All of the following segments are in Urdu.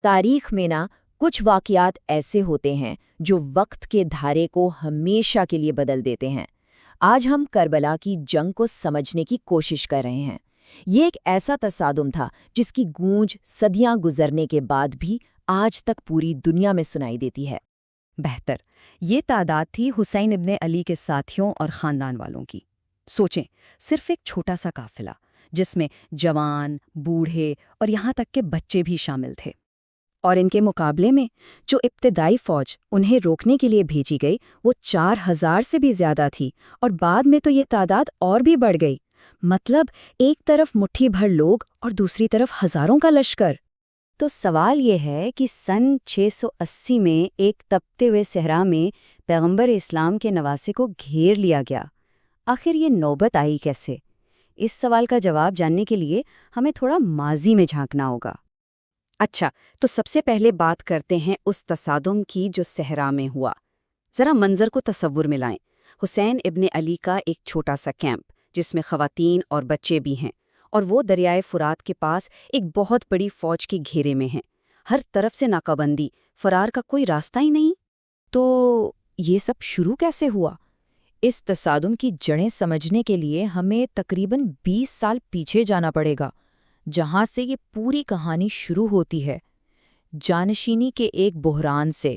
تاریخ میں کچھ واقعات ایسے ہوتے ہیں جو وقت کے دھارے کو ہمیشہ کے لیے بدل دیتے ہیں۔ آج ہم کربلا کی جنگ کو سمجھنے کی کوشش کر رہے ہیں۔ یہ ایک ایسا تصادم تھا جس کی گونج صدیاں گزرنے کے بعد بھی آج تک پوری دنیا میں سنائی دیتی ہے۔ بہتر، یہ تعداد تھی حسین ابن علی کے ساتھیوں اور خاندان والوں کی۔ سوچیں، صرف ایک چھوٹا سا قافلہ جس میں جوان، بوڑھے اور یہاں تک کہ بچے بھی شامل تھے۔ اور ان کے مقابلے میں جو ابتدائی فوج انہیں روکنے کے لیے بھیجی گئی وہ 4000 سے بھی زیادہ تھی، اور بعد میں تو یہ تعداد اور بھی بڑھ گئی۔ مطلب ایک طرف مٹھی بھر لوگ اور دوسری طرف ہزاروں کا لشکر۔ تو سوال یہ ہے کہ سن 680 میں ایک تپتے ہوئے صحرا میں پیغمبر اسلام کے نواسے کو گھیر لیا گیا۔ آخر یہ نوبت آئی کیسے؟ اس سوال کا جواب جاننے کے لیے ہمیں تھوڑا ماضی میں جھانکنا ہوگا۔ اچھا، تو سب سے پہلے بات کرتے ہیں اس تصادم کی جو صحرا میں ہوا۔ ذرا منظر کو تصور میں لائیں۔ حسین ابن علی کا ایک چھوٹا سا کیمپ جس میں خواتین اور بچے بھی ہیں، اور وہ دریائے فرات کے پاس ایک بہت بڑی فوج کے گھیرے میں ہیں۔ ہر طرف سے ناکہ بندی، فرار کا کوئی راستہ ہی نہیں۔ تو یہ سب شروع کیسے ہوا؟ اس تصادم کی جڑیں سمجھنے کے لیے ہمیں تقریباً 20 سال پیچھے جانا پڑے گا، جہاں سے یہ پوری کہانی شروع ہوتی ہے، جانشینی کے ایک بحران سے۔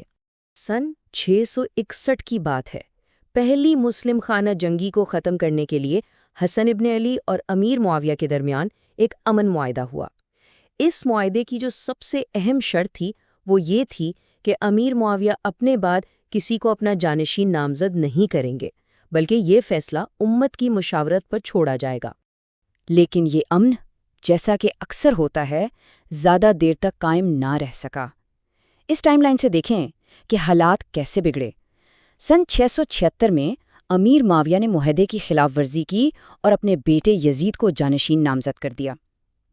سن 661 کی بات ہے۔ پہلی مسلم خانہ جنگی کو ختم کرنے کے لیے حسن ابن علی اور امیر معاویہ کے درمیان ایک امن معاہدہ ہوا۔ اس معاہدے کی جو سب سے اہم شرط تھی وہ یہ تھی کہ امیر معاویہ اپنے بعد کسی کو اپنا جانشین نامزد نہیں کریں گے، بلکہ یہ فیصلہ امت کی مشاورت پر چھوڑا جائے گا۔ لیکن یہ امن، جیسا کہ اکثر ہوتا ہے، زیادہ دیر تک قائم نہ رہ سکا۔ اس ٹائم لائن سے دیکھیں کہ حالات کیسے بگڑے۔ سن 676 میں امیر معاویہ نے معاہدے کی خلاف ورزی کی اور اپنے بیٹے یزید کو جانشین نامزد کر دیا۔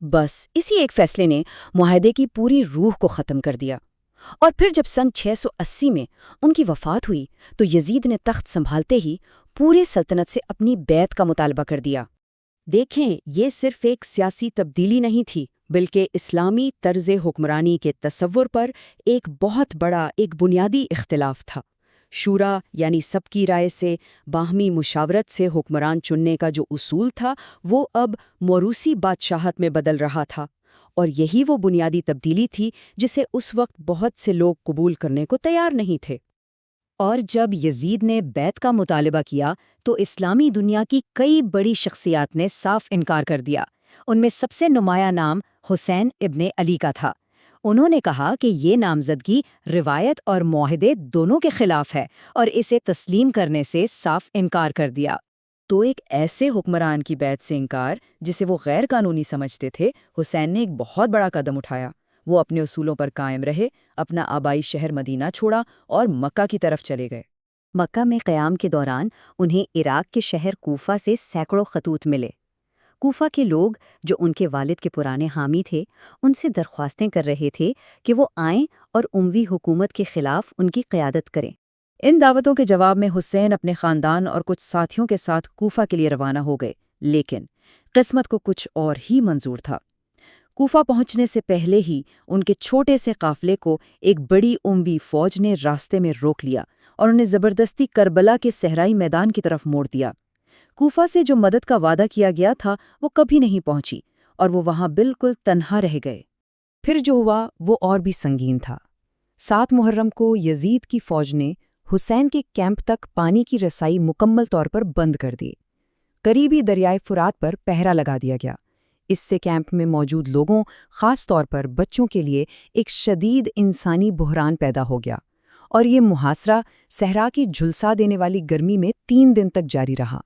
بس اسی ایک فیصلے نے معاہدے کی پوری روح کو ختم کر دیا۔ اور پھر جب سن 680 میں ان کی وفات ہوئی تو یزید نے تخت سنبھالتے ہی پوری سلطنت سے اپنی بیعت کا مطالبہ کر دیا۔ دیکھیں، یہ صرف ایک سیاسی تبدیلی نہیں تھی، بلکہ اسلامی طرز حکمرانی کے تصور پر ایک بہت بڑا، ایک بنیادی اختلاف تھا۔ شورا یعنی سب کی رائے سے، باہمی مشاورت سے حکمران چننے کا جو اصول تھا وہ اب موروثی بادشاہت میں بدل رہا تھا، اور یہی وہ بنیادی تبدیلی تھی جسے اس وقت بہت سے لوگ قبول کرنے کو تیار نہیں تھے۔ اور جب یزید نے بیعت کا مطالبہ کیا تو اسلامی دنیا کی کئی بڑی شخصیات نے صاف انکار کر دیا۔ ان میں سب سے نمایاں نام حسین ابن علی کا تھا۔ انہوں نے کہا کہ یہ نامزدگی روایت اور معاہدے دونوں کے خلاف ہے، اور اسے تسلیم کرنے سے صاف انکار کر دیا۔ تو ایک ایسے حکمران کی بیعت سے انکار جسے وہ غیر قانونی سمجھتے تھے، حسین نے ایک بہت بڑا قدم اٹھایا۔ وہ اپنے اصولوں پر قائم رہے، اپنا آبائی شہر مدینہ چھوڑا اور مکہ کی طرف چلے گئے۔ مکہ میں قیام کے دوران انہیں عراق کے شہر کوفہ سے سینکڑوں خطوط ملے۔ کوفہ کے لوگ، جو ان کے والد کے پرانے حامی تھے، ان سے درخواستیں کر رہے تھے کہ وہ آئیں اور اموی حکومت کے خلاف ان کی قیادت کریں۔ ان دعوتوں کے جواب میں حسین اپنے خاندان اور کچھ ساتھیوں کے ساتھ کوفہ کے لیے روانہ ہو گئے، لیکن قسمت کو کچھ اور ہی منظور تھا۔ کوفہ پہنچنے سے پہلے ہی ان کے چھوٹے سے قافلے کو ایک بڑی اموی فوج نے راستے میں روک لیا اور انہیں زبردستی کربلا کے صحرائی میدان کی طرف موڑ دیا۔ کوفہ سے جو مدد کا وعدہ کیا گیا تھا وہ کبھی نہیں پہنچی، اور وہ وہاں بالکل تنہا رہ گئے۔ پھر جو ہوا وہ اور بھی سنگین تھا۔ 7 محرم کو یزید کی فوج نے حسین کے کیمپ تک پانی کی رسائی مکمل طور پر بند کر دی۔ قریبی دریائے فرات پر پہرا لگا دیا گیا۔ اس سے کیمپ میں موجود لوگوں، خاص طور پر بچوں کے لیے ایک شدید انسانی بحران پیدا ہو گیا، اور یہ محاصرہ صحرا کی جھلسا دینے والی گرمی میں 3 دن تک جاری رہا۔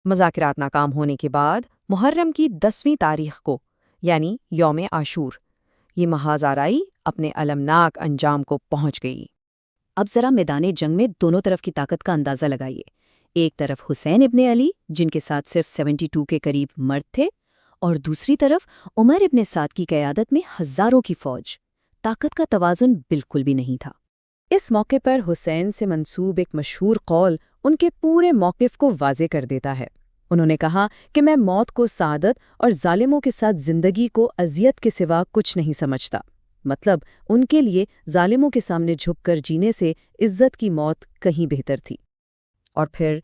مذاکرات ناکام ہونے کے بعد محرم کی 10ویں تاریخ کو، یعنی یوم عاشور، یہ محاذ آرائی اپنے المناک انجام کو پہنچ گئی۔ اب ذرا میدان جنگ میں دونوں طرف کی طاقت کا اندازہ لگائیے۔ ایک طرف حسین ابن علی، جن کے ساتھ صرف 72 کے قریب مرد تھے، اور دوسری طرف عمر ابن سعد کی قیادت میں ہزاروں کی فوج۔ طاقت کا توازن بالکل بھی نہیں تھا۔ اس موقع پر حسین سے منسوب ایک مشہور قول ان کے پورے موقف کو واضح کر دیتا ہے۔ انہوں نے کہا کہ میں موت کو سعادت اور ظالموں کے ساتھ زندگی کو اذیت کے سوا کچھ نہیں سمجھتا۔ مطلب ان کے لیے ظالموں کے سامنے جھک کر جینے سے عزت کی موت کہیں بہتر تھی۔ اور پھر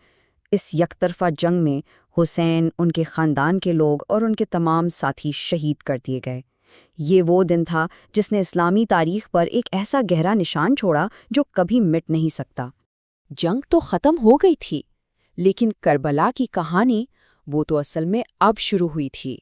اس یک طرفہ جنگ میں حسین، ان کے خاندان کے لوگ اور ان کے تمام ساتھی شہید کر دیے گئے۔ یہ وہ دن تھا جس نے اسلامی تاریخ پر ایک ایسا گہرا نشان چھوڑا جو کبھی مٹ نہیں سکتا۔ جنگ تو ختم ہو گئی تھی، لیکن کربلا کی کہانی وہ تو اصل میں اب شروع ہوئی تھی۔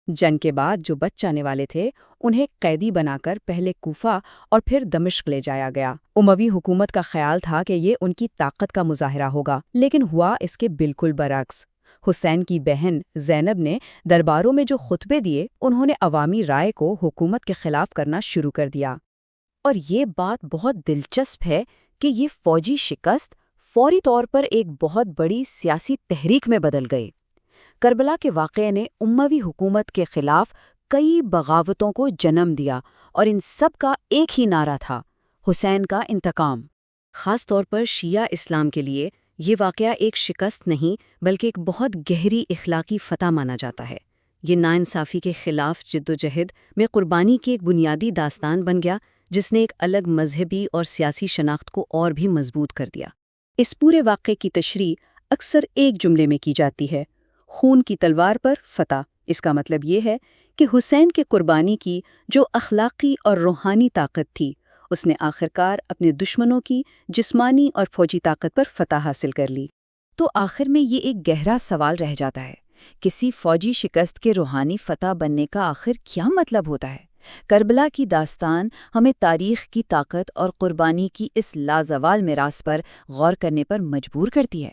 جنگ کے بعد جو بچ جانے والے تھے انہیں قیدی بنا کر پہلے کوفہ اور پھر دمشق لے جایا گیا۔ اموی حکومت کا خیال تھا کہ یہ ان کی طاقت کا مظاہرہ ہوگا، لیکن ہوا اس کے بالکل برعکس۔ حسین کی بہن زینب نے درباروں میں جو خطبے دیے، انہوں نے عوامی رائے کو حکومت کے خلاف کرنا شروع کر دیا۔ اور یہ بات بہت دلچسپ ہے کہ یہ فوجی شکست فوری طور پر ایک بہت بڑی سیاسی تحریک میں بدل گئی۔ کربلا کے واقعے نے اموی حکومت کے خلاف کئی بغاوتوں کو جنم دیا، اور ان سب کا ایک ہی نعرہ تھا: حسین کا انتقام۔ خاص طور پر شیعہ اسلام کے لیے یہ واقعہ ایک شکست نہیں بلکہ ایک بہت گہری اخلاقی فتح مانا جاتا ہے۔ یہ ناانصافی کے خلاف جدوجہد میں قربانی کی ایک بنیادی داستان بن گیا، جس نے ایک الگ مذہبی اور سیاسی شناخت کو اور بھی مضبوط کر دیا۔ اس پورے واقعے کی تشریح اکثر ایک جملے میں کی جاتی ہے: خون کی تلوار پر فتح۔ اس کا مطلب یہ ہے کہ حسین کے قربانی کی جو اخلاقی اور روحانی طاقت تھی، اس نے آخرکار اپنے دشمنوں کی جسمانی اور فوجی طاقت پر فتح حاصل کر لی۔ تو آخر میں یہ ایک گہرا سوال رہ جاتا ہے، کسی فوجی شکست کے روحانی فتح بننے کا آخر کیا مطلب ہوتا ہے؟ کربلا کی داستان ہمیں تاریخ کی طاقت اور قربانی کی اس لازوال میراث پر غور کرنے پر مجبور کرتی ہے۔